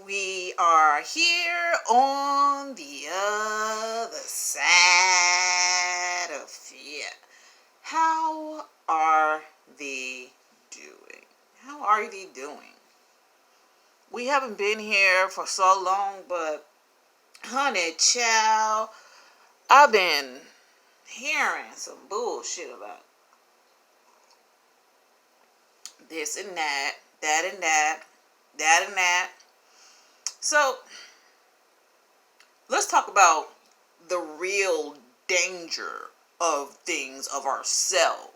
We are here on the other side of fear. How are they doing? How are they doing? We haven't been here for so long, but honey, child, I've been hearing some bullshit about this and that, that and that, that and that. So let's talk about the real danger of things of ourselves.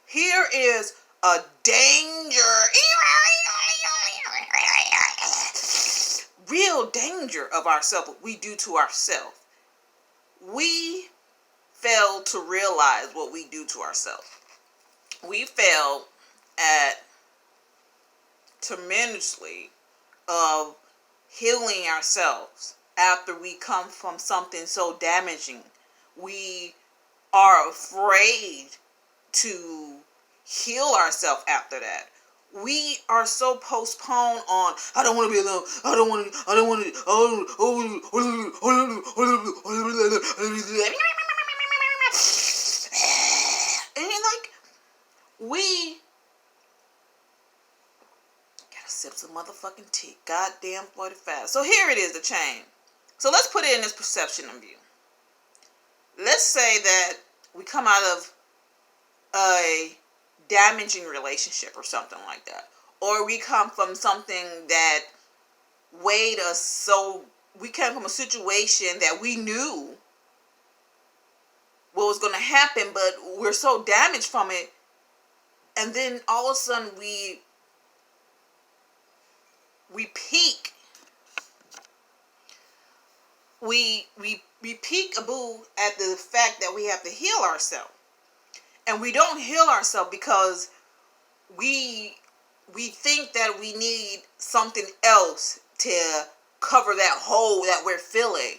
Here is a danger, real danger of ourselves, what we do to ourselves. We fail to realize what we do to ourselves. We fail at tremendously of healing ourselves after we come from something so damaging. We are afraid to heal ourselves after that. We are so postponed on, I don't want to be alone. I don't want to. And like, we gotta sip some motherfucking tea. Goddamn 45. So here it is, the chain. So let's put it in this perception of you. Let's say that we come out of a damaging relationship or something like that. Or we come from something that weighed us so, we came from a situation that we knew what was going to happen, but we're so damaged from it. And then all of a sudden we peak. We peak a boo at the fact that we have to heal ourselves. And we don't heal ourselves because we think that we need something else to cover that hole that we're filling.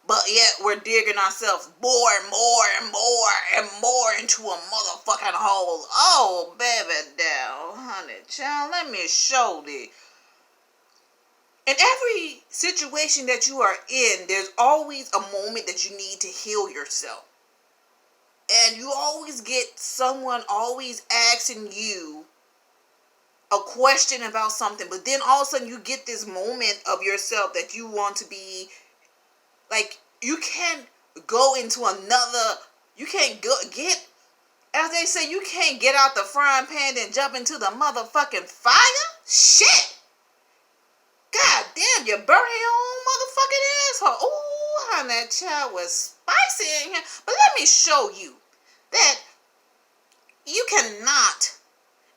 But yet we're digging ourselves more and more and more and more into a motherfucking hole. Oh, baby down, honey child, let me show thee. In every situation that you are in, there's always a moment that you need to heal yourself. And you always get someone always asking you a question about something, but then all of a sudden you get this moment of yourself that you want to be like, you can't go into another, you can't get, as they say, you can't get out the frying pan and jump into the motherfucking fire. Shit. God damn, you burn your own motherfucking asshole. Ooh, honey, that child was spicy in here. But let me show you that you cannot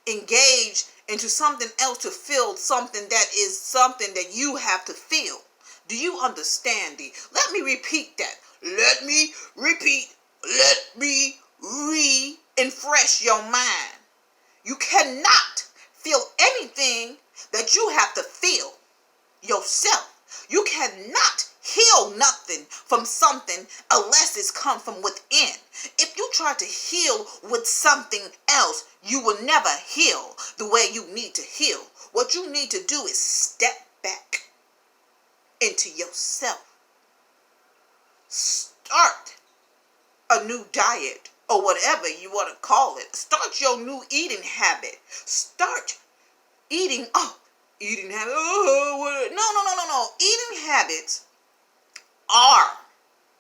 engage into something else to feel something that is something that you have to feel. Do you understand me? Let me repeat that. Let me repeat. Let me re-infresh your mind. You cannot feel anything that you have to feel yourself. You cannot heal nothing from something unless it's come from within. If you try to heal with something else, you will never heal the way you need to heal. What you need to do is step back into yourself. Start a new diet or whatever you want to call it. Start your new eating habit. Start eating. Eating habits. No. Eating habits are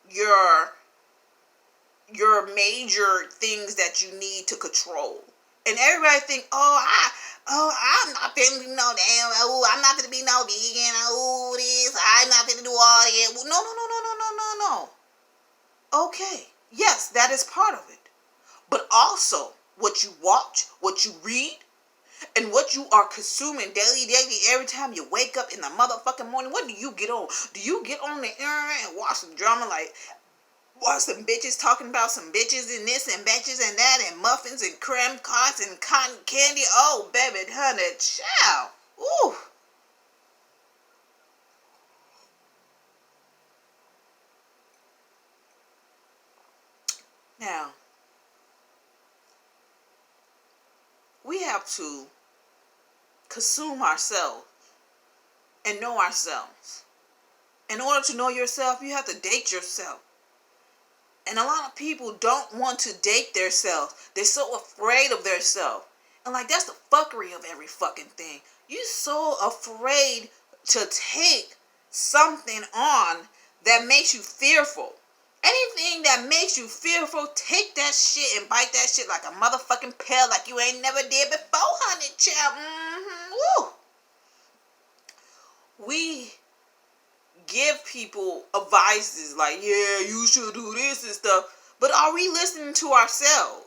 your major things that you need to control. And everybody think, I'm not finna be no damn, I'm not finna be no vegan, this, I'm not finna do all that. No. Okay, yes, that is part of it. But also, what you watch, what you read, and what you are consuming daily, every time you wake up in the motherfucking morning, what do you get on? Do you get on the internet and watch some drama, like watch some bitches talking about some bitches and this and bitches and that and muffins and creme tarts and cotton candy? Oh, baby, honey, child. Ooh. Now, we have to consume ourselves and know ourselves. In order to know yourself, you have to date yourself. And a lot of people don't want to date themselves. They're so afraid of themselves. And like, that's the fuckery of every fucking thing. You're so afraid to take something on that makes you fearful. Anything that makes you fearful, take that shit and bite that shit like a motherfucking pill, like you ain't never did before, honey, child. Woo. We give people advices like, yeah, you should do this and stuff. But are we listening to ourselves?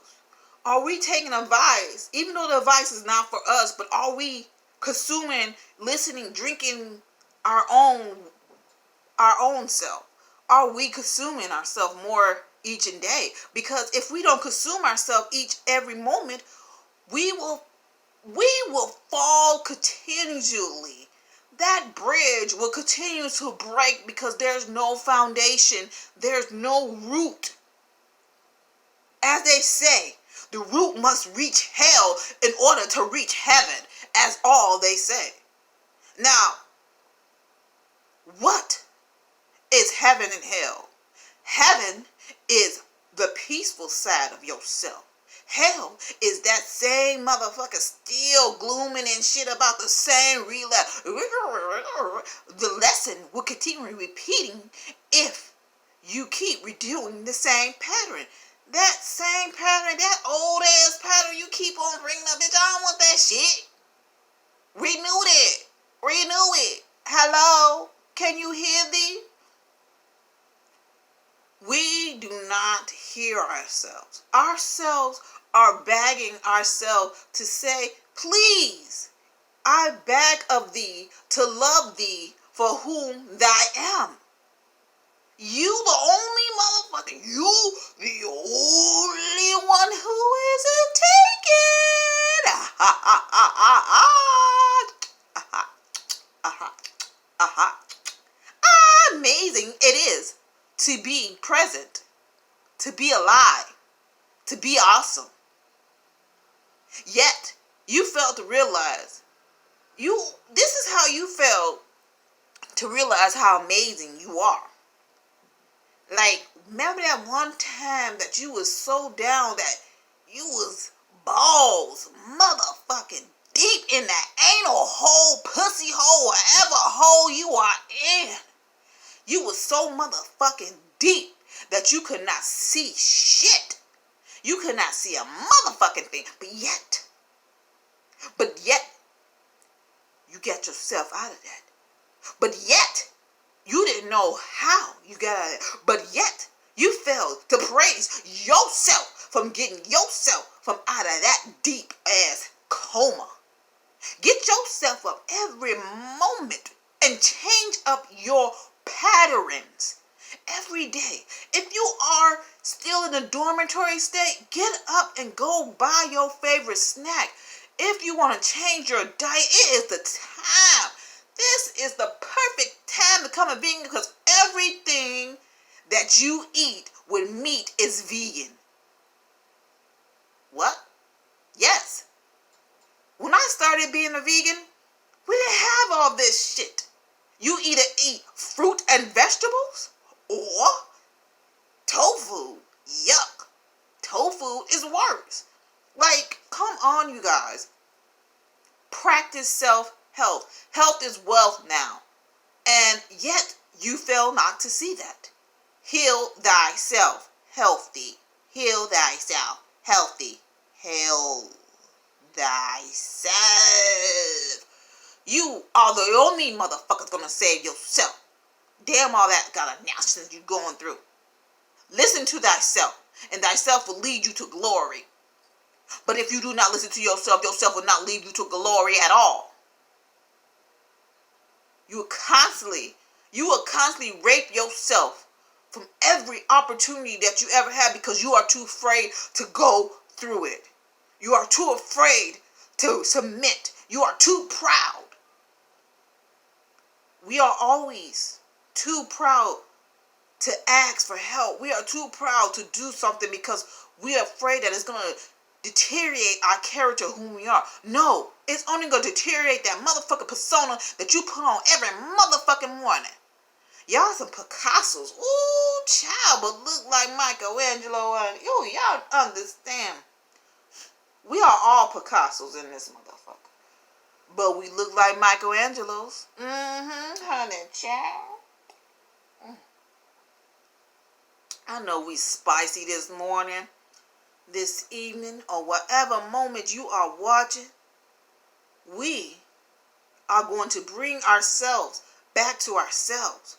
Are we taking advice, even though the advice is not for us, but are we consuming, listening, drinking our own self? Are we consuming ourselves more each and day? Because if we don't consume ourselves every moment, we will fall continually. That bridge will continue to break because there's no foundation, there's no root. As they say, the root must reach hell in order to reach heaven, as all they say. Now, what is heaven and hell? Heaven is the peaceful side of yourself. Hell is that same motherfucker still glooming and shit about the same relapse. The lesson will continue repeating if you keep redoing the same pattern. That same pattern, that old ass pattern you keep on bringing up, bitch, I don't want that shit. Renew it. Hello? Can you hear thee? We do not hear ourselves. Ourselves are begging ourselves to say, please, I beg of thee to love thee for whom thou am. You the only motherfucker, you the only one who isn't taken. Amazing it is to be present, to be alive, to be awesome. Yet, you failed to realize, this is how you failed to realize how amazing you are. Like, remember that one time that you was so down that you was balls motherfucking deep in that anal hole, pussy hole, whatever hole you are in. You was so motherfucking deep that you could not see shit. You could not see a motherfucking thing. But yet, you got yourself out of that. But yet, you didn't know how you got out of it. But yet, you failed to praise yourself from getting yourself from out of that deep ass coma. Get yourself up every moment and change up your patterns every day. If you are still in a dormitory state, get up and go buy your favorite snack. If you want to change your diet, it is the time. This is the perfect time to come a vegan because everything that you eat with meat is vegan. What? Yes. When I started being a vegan, we didn't have all this shit. You either eat fruit and vegetables or tofu. Yuck. Tofu is worse. Like, come on, you guys. Practice self-health. Health is wealth now. And yet, you fail not to see that. Heal thyself. Healthy. Heal thyself. Healthy. Heal thyself. You are the only motherfuckers gonna save yourself. Damn all that got a nonsense you going through. Listen to thyself, and thyself will lead you to glory. But if you do not listen to yourself, yourself will not lead you to glory at all. You will constantly rape yourself from every opportunity that you ever had because you are too afraid to go through it. You are too afraid to submit. You are too proud. We are always too proud to ask for help. We are too proud to do something because we are afraid that it's going to deteriorate our character, who we are. No, it's only going to deteriorate that motherfucking persona that you put on every motherfucking morning. Y'all some Picassos. Ooh, child, but look like Michelangelo. And y'all understand. We are all Picassos in this motherfucker. But we look like Michelangelos. Honey, child. I know we spicy this morning, this evening, or whatever moment you are watching. We are going to bring ourselves back to ourselves.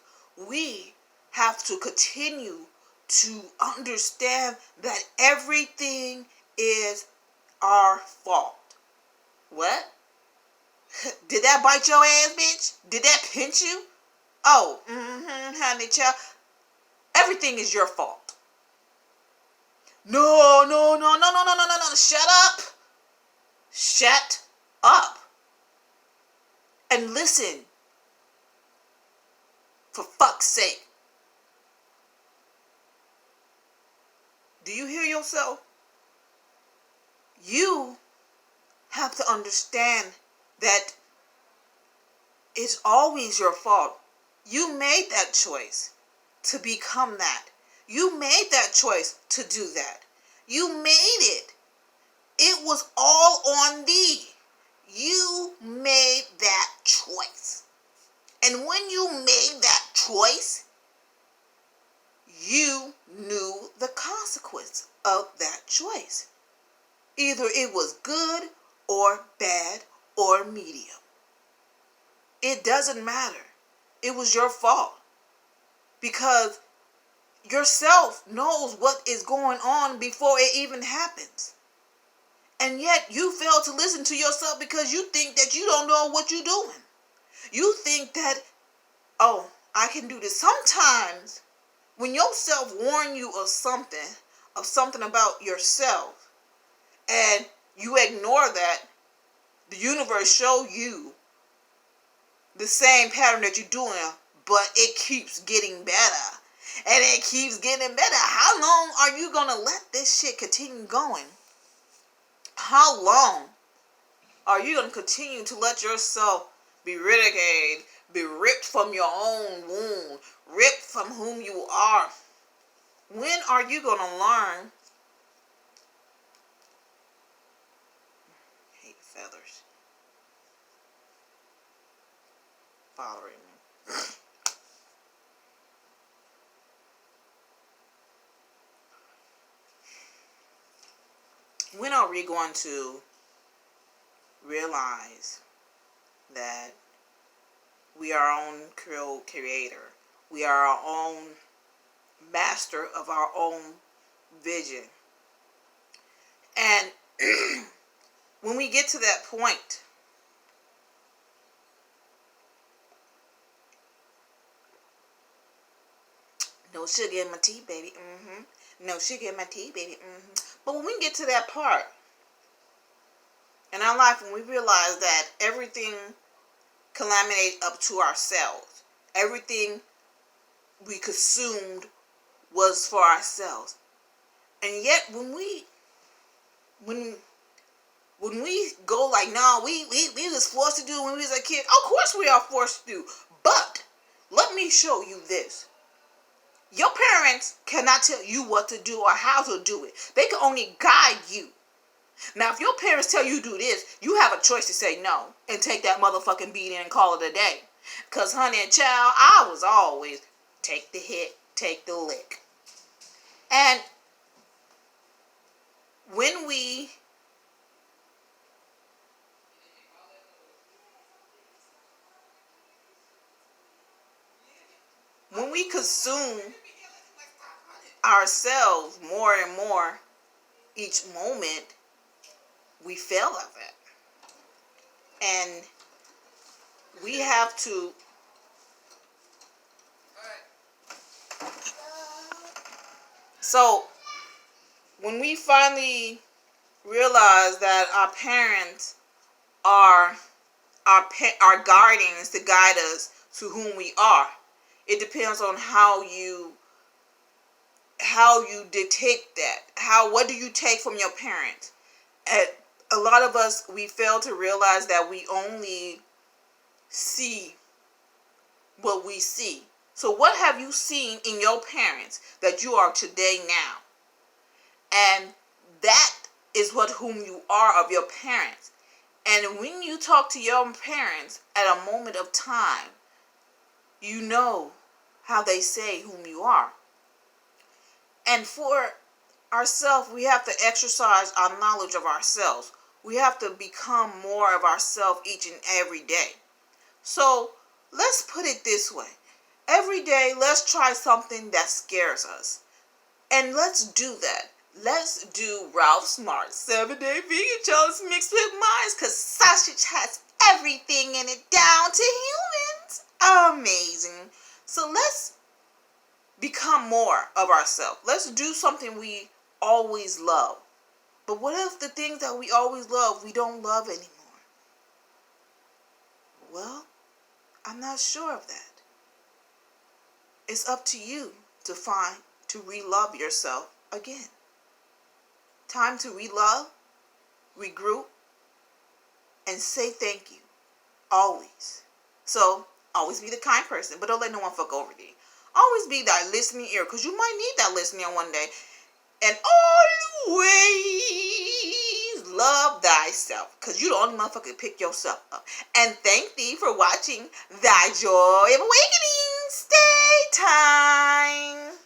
We have to continue to understand that everything is our fault. What? Did that bite your ass, bitch? Did that pinch you? Oh, honey child. Everything is your fault. No. Shut up. Shut up. And listen. For fuck's sake. Do you hear yourself? You have to understand that it's always your fault. You made that choice to become that. You made that choice to do that. You made it. It was all on thee. You made that choice. And when you made that choice, you knew the consequence of that choice. Either it was good or bad or medium. It doesn't matter. It was your fault. Because yourself knows what is going on before it even happens. And yet you fail to listen to yourself because you think that you don't know what you're doing. You think that, oh, I can do this. Sometimes when yourself warn you of something about yourself, and you ignore that, the universe show you the same pattern that you're doing, but it keeps getting better. And it keeps getting better. How long are you going to let this shit continue going? How long are you going to continue to let yourself be ridiculed, be ripped from your own womb, ripped from whom you are? When are you going to learn? I hate feathers bothering me. When are we going to realize that we are our own creator? We are our own master of our own vision. And when we get to that point, no sugar in my tea, baby. No sugar in my tea, baby. But when we get to that part in our life, when we realize that everything culminated up to ourselves, everything we consumed was for ourselves, and yet when we go like, no, we was forced to do it when we was a kid. Of course we are forced to do, but let me show you this. Your parents cannot tell you what to do or how to do it. They can only guide you. Now, if your parents tell you to do this, you have a choice to say no and take that motherfucking beating and call it a day. Because, honey and child, I was always take the hit, take the lick. And when we consume ourselves more and more each moment, we fail at that. And we have to so when we finally realize that our parents are our guardians to guide us to whom we are, it depends on how you detect that. What do you take from your parents? And a lot of us, we fail to realize that we only see what we see. So what have you seen in your parents that you are today now? And that is what whom you are of your parents. And when you talk to your parents at a moment of time, you know how they say whom you are. And for ourselves, we have to exercise our knowledge of ourselves. We have to become more of ourselves each and every day. So let's put it this way. Every day, let's try something that scares us. And let's do that. Let's do Ralph Smart 7-Day Vegan Challenge mixed with mine, because sausage has everything in it down to humans. Amazing. So let's become more of ourselves. Let's do something we always love. But what if the things that we always love, we don't love anymore? Well, I'm not sure of that. It's up to you to re-love yourself again. Time to re-love, regroup, and say thank you. Always. So, always be the kind person, but don't let no one fuck over you. Always be that listening ear, because you might need that listening ear one day. And always love thyself, because you the only motherfucker to pick yourself up. And thank thee for watching Thy Joy of Awakening. Stay time.